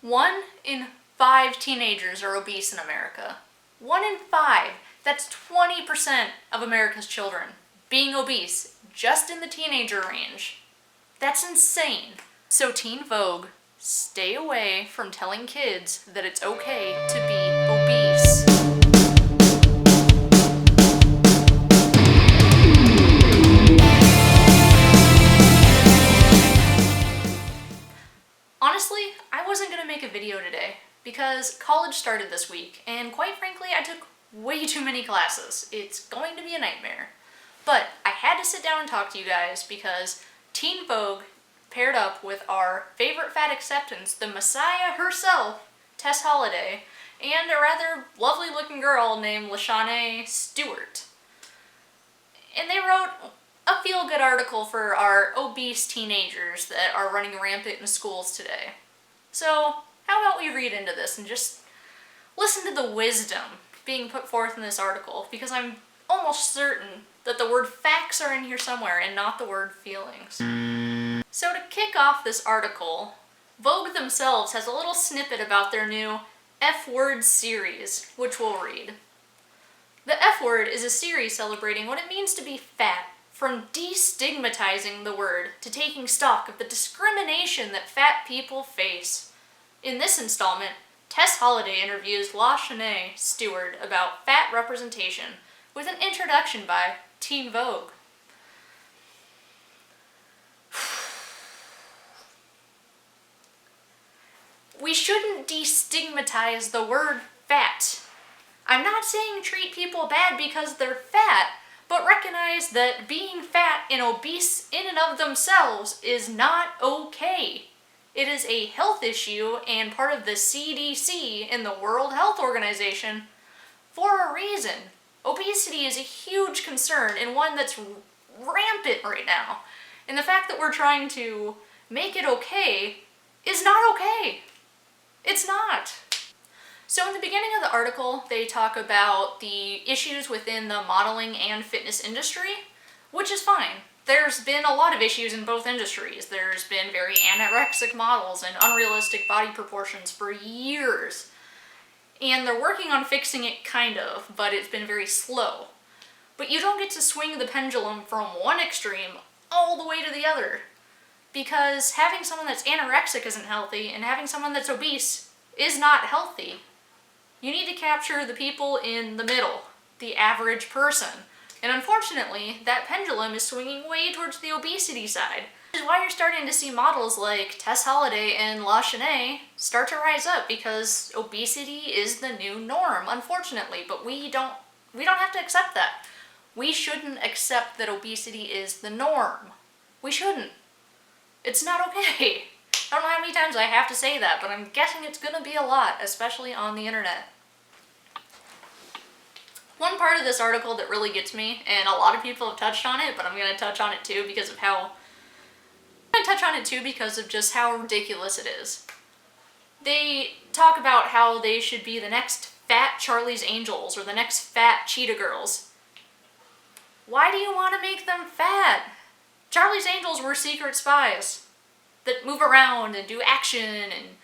1 in 5 teenagers are obese in America. 1 in 5. That's 20% of America's children being obese just in the teenager range. That's insane. So Teen Vogue, stay away from telling kids that it's okay to be obese. Honestly, I wasn't going to make a video today because college started this week, and quite frankly, I took way too many classes. It's going to be a nightmare. But I had to sit down and talk to you guys because Teen Vogue paired up with our favorite fat acceptance, the Messiah herself, Tess Holliday, and a rather lovely looking girl named Steward. And they wrote a feel-good article for our obese teenagers that are running rampant in schools today. So how about we read into this and just listen to the wisdom being put forth in this article, because I'm almost certain that the word facts are in here somewhere and not the word feelings. So to kick off this article, Vogue themselves has a little snippet about their new F-Word series, which we'll read. The F-Word is a series celebrating what it means to be fat, from destigmatizing the word to taking stock of the discrimination that fat people face. In this installment, Tess Holliday interviews Steward about fat representation with an introduction by Teen Vogue. We shouldn't destigmatize the word fat. I'm not saying treat people bad because they're fat, but recognize that being fat and obese in and of themselves is not okay. It is a health issue and part of the CDC in the World Health Organization for a reason. Obesity is a huge concern and one that's rampant right now. And the fact that we're trying to make it okay is not okay. It's not. So in the beginning of the article, they talk about the issues within the modeling and fitness industry, which is fine. There's been a lot of issues in both industries. There's been very anorexic models and unrealistic body proportions for years. And they're working on fixing it kind of, but it's been very slow. But you don't get to swing the pendulum from one extreme all the way to the other. Because having someone that's anorexic isn't healthy, and having someone that's obese is not healthy. You need to capture the people in the middle, the average person. And unfortunately, that pendulum is swinging way towards the obesity side. Which is why you're starting to see models like Tess Holliday and LaShanae start to rise up, because obesity is the new norm, unfortunately. But we don't have to accept that. We shouldn't accept that obesity is the norm. We shouldn't. It's not okay. I don't know how many times I have to say that, but I'm guessing it's gonna be a lot, especially on the internet. One part of this article that really gets me, and a lot of people have touched on it, but I'm gonna touch on it too because of just how ridiculous it is. They talk about how they should be the next fat Charlie's Angels or the next fat Cheetah Girls. Why do you want to make them fat? Charlie's Angels were secret spies that move around and do action and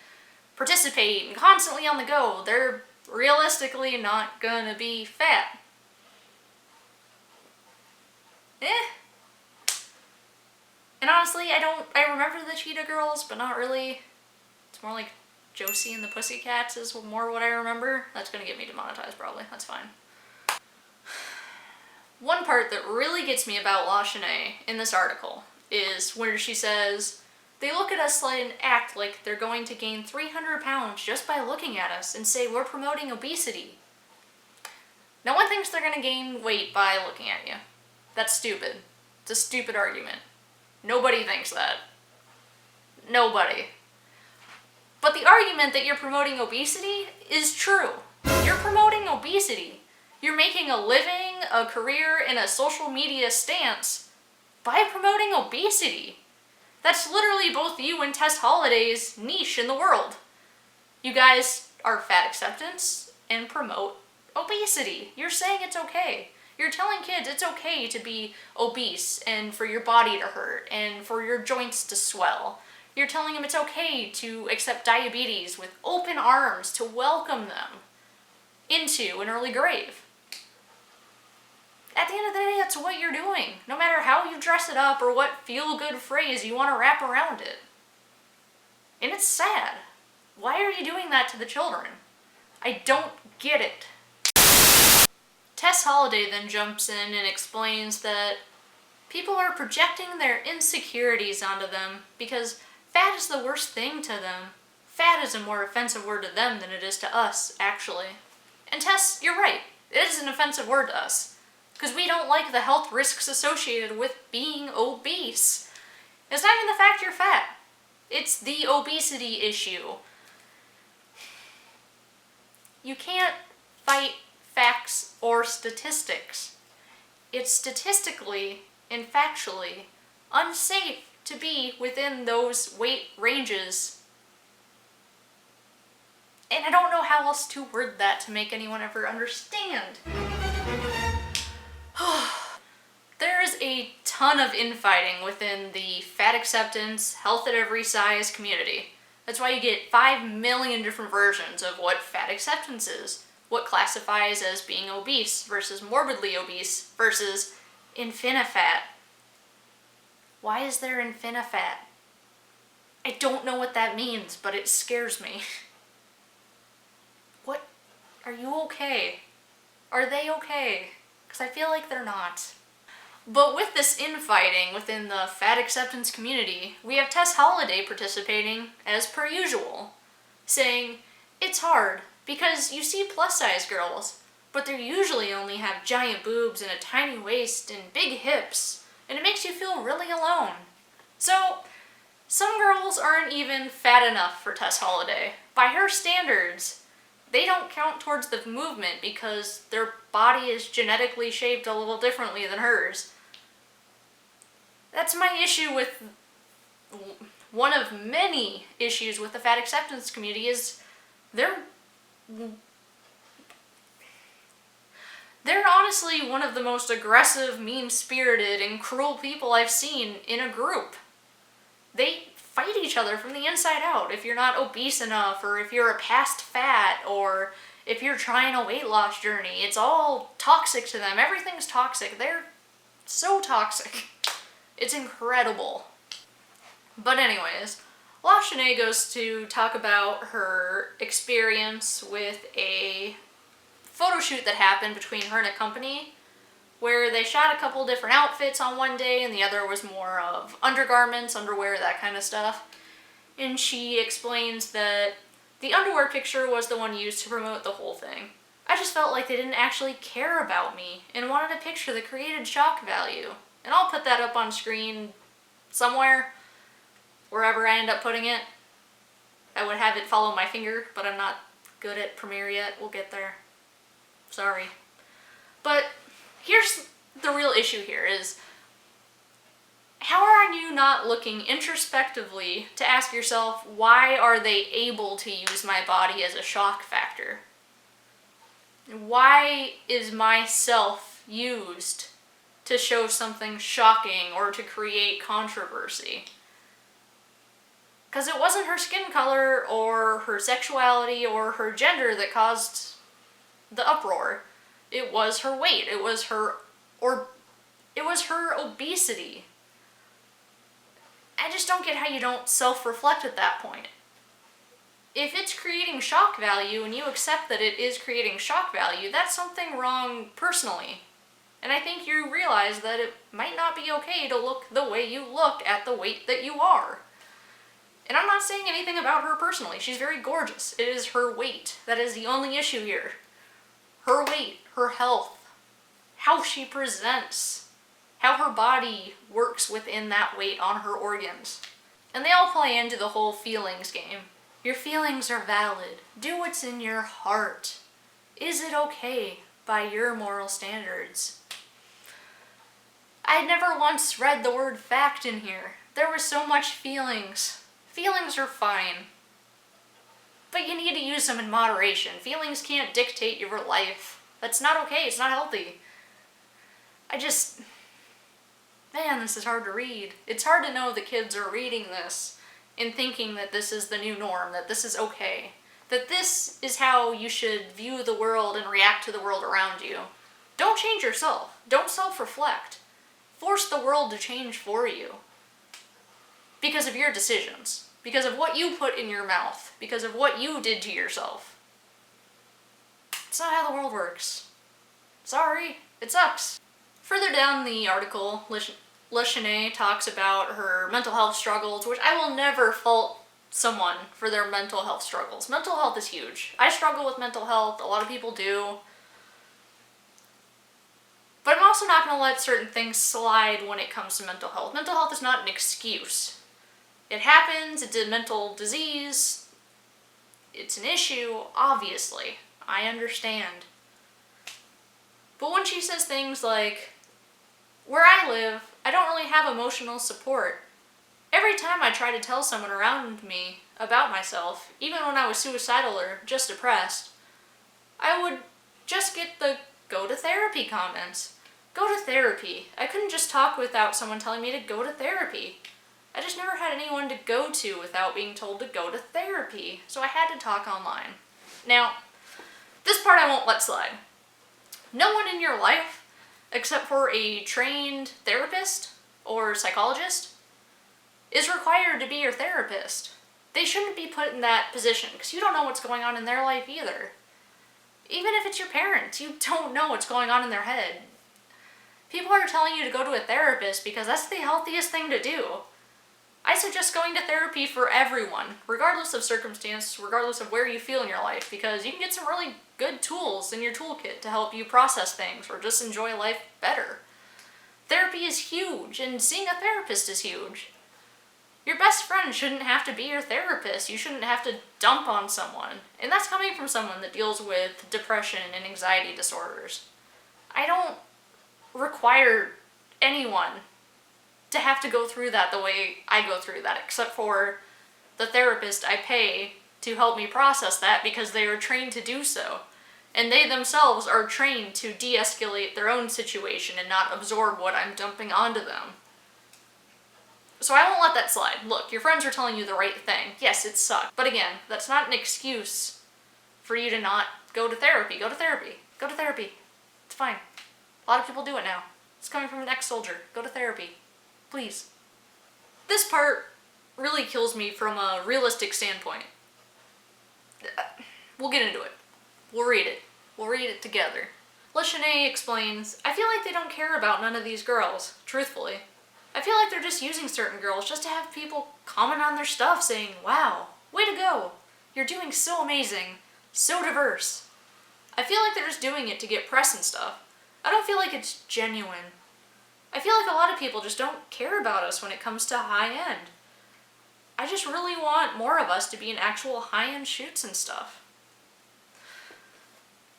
participate and constantly on the go. They're realistically not gonna be fat. And honestly, I remember the Cheetah Girls, but not really. It's more like Josie and the Pussycats is more what I remember. That's gonna get me demonetized probably, that's fine. One part that really gets me about LaShanae in this article is where she says, they look at us and act like they're going to gain 300 pounds just by looking at us and say we're promoting obesity. No one thinks they're going to gain weight by looking at you. That's stupid. It's a stupid argument. Nobody thinks that. Nobody. But the argument that you're promoting obesity is true. You're promoting obesity. You're making a living, a career, and a social media stance by promoting obesity. That's literally both you and Tess Holliday's niche in the world. You guys are fat acceptance and promote obesity. You're saying it's okay. You're telling kids it's okay to be obese and for your body to hurt and for your joints to swell You're telling them it's okay to accept diabetes with open arms, to welcome them into an early grave. At the end of the day, that's what you're doing, no matter how you dress it up or what feel-good phrase you want to wrap around it. And it's sad. Why are you doing that to the children? I don't get it. Tess Holliday then jumps in and explains that people are projecting their insecurities onto them because fat is the worst thing to them. Fat is a more offensive word to them than it is to us, actually. And Tess, you're right. It is an offensive word to us. Because we don't like the health risks associated with being obese. It's not even the fact you're fat. It's the obesity issue. You can't fight facts or statistics. It's statistically and factually unsafe to be within those weight ranges. And I don't know how else to word that to make anyone ever understand. There is a ton of infighting within the fat acceptance, health at every size community. That's why you get 5 million different versions of what fat acceptance is, what classifies as being obese versus morbidly obese versus infinifat. Why is there infinifat? I don't know what that means, but it scares me. What? Are you okay? Are they okay? Because I feel like they're not. But with this infighting within the fat acceptance community, we have Tess Holliday participating as per usual, saying, it's hard because you see plus size girls, but they usually only have giant boobs and a tiny waist and big hips, and it makes you feel really alone. So, some girls aren't even fat enough for Tess Holliday. By her standards, they don't count towards the movement because their body is genetically shaped a little differently than hers. That's my issue with one of many issues with the fat acceptance community is they're honestly one of the most aggressive, mean-spirited, and cruel people I've seen in a group. They fight each other from the inside out if you're not obese enough, or if you're a past fat, or if you're trying a weight loss journey. It's all toxic to them. Everything's toxic. They're so toxic. It's incredible. But anyways, Lashanae goes to talk about her experience with a photo shoot that happened between her and a company where they shot a couple different outfits on one day and the other was more of undergarments, underwear, that kind of stuff. And she explains that the underwear picture was the one used to promote the whole thing. I just felt like they didn't actually care about me and wanted a picture that created shock value. And I'll put that up on screen somewhere, wherever I end up putting it. I would have it follow my finger, but I'm not good at Premiere yet. We'll get there. Sorry. But here's the real issue here is, how are you not looking introspectively to ask yourself, why are they able to use my body as a shock factor? Why is my self used to show something shocking or to create controversy? Because it wasn't her skin color or her sexuality or her gender that caused the uproar. It was her weight. It was her obesity. I just don't get how you don't self-reflect at that point. If it's creating shock value and you accept that it is creating shock value, that's something wrong personally. And I think you realize that it might not be okay to look the way you look at the weight that you are. And I'm not saying anything about her personally. She's very gorgeous. It is her weight. That is the only issue here. Her weight, her health, how she presents, how her body works within that weight on her organs. And they all play into the whole feelings game. Your feelings are valid. Do what's in your heart. Is it okay by your moral standards? I never once read the word fact in here. There was so much feelings. Feelings are fine. But you need to use them in moderation. Feelings can't dictate your life. That's not okay. It's not healthy. Man, this is hard to read. It's hard to know the kids are reading this in thinking that this is the new norm, that this is okay, that this is how you should view the world and react to the world around you. Don't change yourself. Don't self-reflect. Force the world to change for you. Because of your decisions. Because of what you put in your mouth. Because of what you did to yourself. It's not how the world works. Sorry, it sucks. Further down the article, Leshane talks about her mental health struggles, which I will never fault someone for their mental health struggles. Mental health is huge. I struggle with mental health, a lot of people do. But I'm also not going to let certain things slide when it comes to mental health. Mental health is not an excuse. It happens, it's a mental disease, it's an issue, obviously. I understand. But when she says things like, where I live, I don't really have emotional support. Every time I try to tell someone around me about myself, even when I was suicidal or just depressed, I would just get the go to therapy comments. Go to therapy. I couldn't just talk without someone telling me to go to therapy. I just never had anyone to go to without being told to go to therapy, so I had to talk online. Now, this part I won't let slide. No one in your life, except for a trained therapist or psychologist, is required to be your therapist. They shouldn't be put in that position, because you don't know what's going on in their life either. Even if it's your parents, you don't know what's going on in their head. People are telling you to go to a therapist because that's the healthiest thing to do. I suggest going to therapy for everyone, regardless of circumstance, regardless of where you feel in your life, because you can get some really good tools in your toolkit to help you process things or just enjoy life better. Therapy is huge, and seeing a therapist is huge. Your best friend shouldn't have to be your therapist. You shouldn't have to dump on someone. And that's coming from someone that deals with depression and anxiety disorders. I don't require anyone to have to go through that the way I go through that, except for the therapist I pay to help me process that because they are trained to do so. And they themselves are trained to de-escalate their own situation and not absorb what I'm dumping onto them. So I won't let that slide. Look, your friends are telling you the right thing. Yes, it sucks. But again, that's not an excuse for you to not go to therapy. Go to therapy. Go to therapy. It's fine. A lot of people do it now. It's coming from an ex-soldier. Go to therapy. Please. This part really kills me from a realistic standpoint. We'll get into it. We'll read it. We'll read it together. Leshane explains, I feel like they don't care about none of these girls, truthfully. I feel like they're just using certain girls just to have people comment on their stuff saying, wow, way to go. You're doing so amazing. So diverse. I feel like they're just doing it to get press and stuff. I don't feel like it's genuine. I feel like a lot of people just don't care about us when it comes to high-end. I just really want more of us to be in actual high-end shoots and stuff.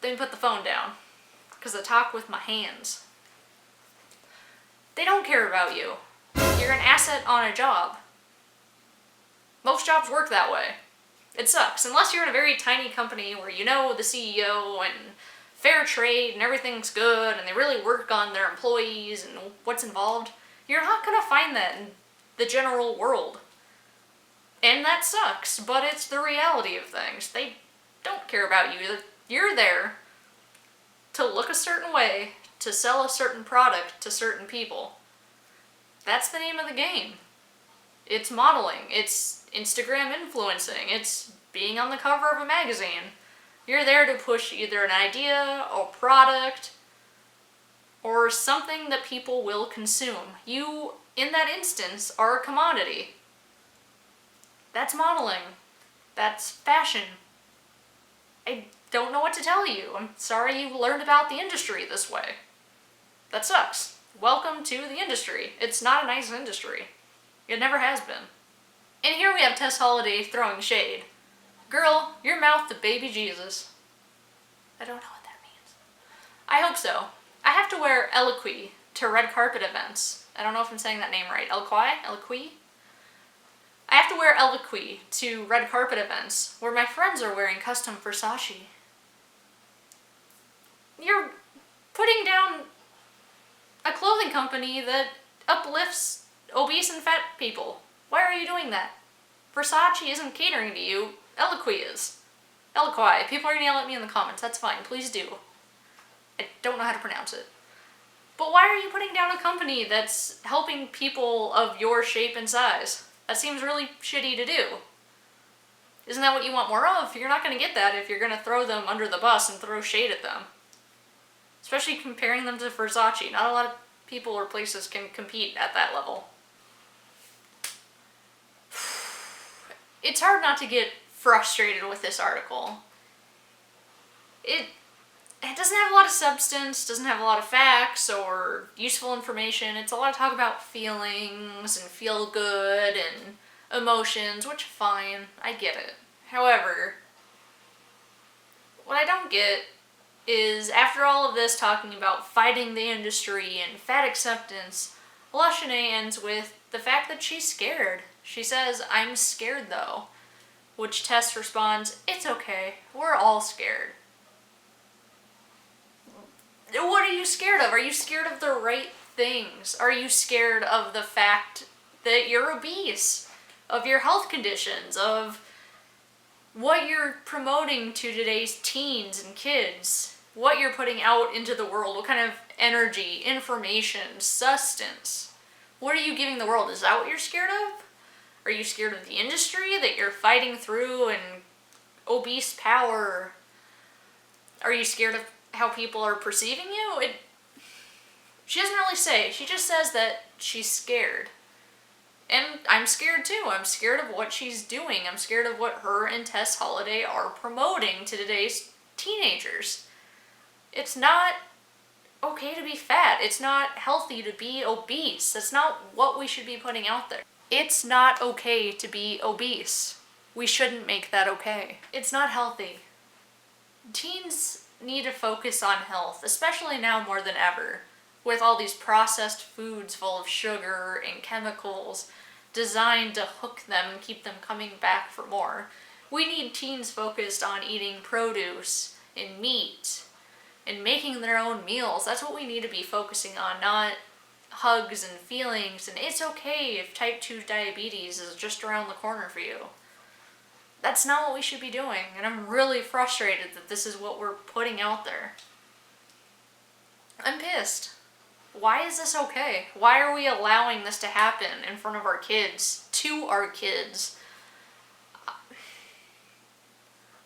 Then put the phone down, because I talk with my hands. They don't care about you. You're an asset on a job. Most jobs work that way. It sucks, unless you're in a very tiny company where you know the CEO and fair trade and everything's good and they really work on their employees and what's involved. You're not going to find that in the general world. And that sucks, but it's the reality of things. They don't care about you. You're there to look a certain way, to sell a certain product to certain people. That's the name of the game. It's modeling, it's Instagram influencing, it's being on the cover of a magazine. You're there to push either an idea, or product, or something that people will consume. You, in that instance, are a commodity. That's modeling. That's fashion. I don't know what to tell you. I'm sorry you learned about the industry this way. That sucks. Welcome to the industry. It's not a nice industry. It never has been. And here we have Tess Holliday throwing shade. Girl, your mouth to baby Jesus. I don't know what that means. I hope so. I have to wear eloquy to red carpet events. I don't know if I'm saying that name right. Eloquy? I have to wear eloquy to red carpet events where my friends are wearing custom Versace. You're putting down a clothing company that uplifts obese and fat people. Why are you doing that? Versace isn't catering to you, Eloquii is. Eloquii. People are gonna yell at me in the comments, that's fine, please do. I don't know how to pronounce it. But why are you putting down a company that's helping people of your shape and size? That seems really shitty to do. Isn't that what you want more of? You're not gonna get that if you're gonna throw them under the bus and throw shade at them. Especially comparing them to Versace. Not a lot of people or places can compete at that level. It's hard not to get frustrated with this article. It doesn't have a lot of substance, doesn't have a lot of facts or useful information. It's a lot of talk about feelings and feel good and emotions, which fine, I get it. However, what I don't get is after all of this talking about fighting the industry and fat acceptance, Lashanae ends with the fact that she's scared. She says, "I'm scared though," which Tess responds, "It's okay, we're all scared." What are you scared of? Are you scared of the right things? Are you scared of the fact that you're obese? Of your health conditions? Of what you're promoting to today's teens and kids? What you're putting out into the world? What kind of energy, information, sustenance? What are you giving the world? Is that what you're scared of? Are you scared of the industry that you're fighting through and obese power? Are you scared of how people are perceiving you? She doesn't really say. She just says that she's scared. And I'm scared too. I'm scared of what she's doing. I'm scared of what her and Tess Holliday are promoting to today's teenagers. It's not okay to be fat. It's not healthy to be obese. That's not what we should be putting out there. It's not okay to be obese. We shouldn't make that okay. It's not healthy. Teens need to focus on health, especially now more than ever, with all these processed foods full of sugar and chemicals designed to hook them and keep them coming back for more. We need teens focused on eating produce and meat and making their own meals. That's what we need to be focusing on, not hugs and feelings, and it's okay if type 2 diabetes is just around the corner for you. That's not what we should be doing, and I'm really frustrated that this is what we're putting out there. I'm pissed. Why is this okay? Why are we allowing this to happen in front of our kids, to our kids?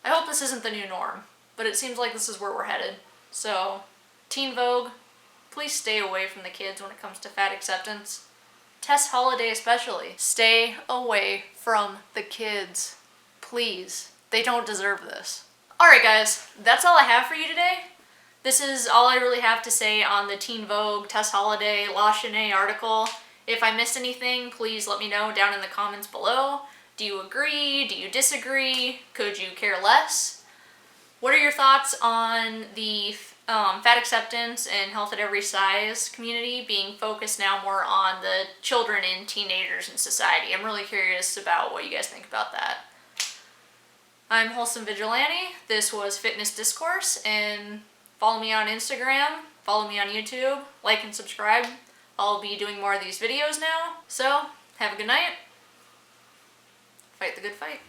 I hope this isn't the new norm, but it seems like this is where we're headed. So, Teen Vogue, please stay away from the kids when it comes to fat acceptance. Tess Holliday especially, stay away from the kids. Please. They don't deserve this. Alright guys, that's all I have for you today. This is all I really have to say on the Teen Vogue, Tess Holliday, Lashanae article. If I missed anything, please let me know down in the comments below. Do you agree? Do you disagree? Could you care less? What are your thoughts on the fat acceptance and health at every size community being focused now more on the children and teenagers in society? I'm really curious about what you guys think about that. I'm Wholesome Vigilante. This was Fitness Discourse, and follow me on Instagram, follow me on YouTube, like and subscribe. I'll be doing more of these videos now. So, have a good night. Fight the good fight.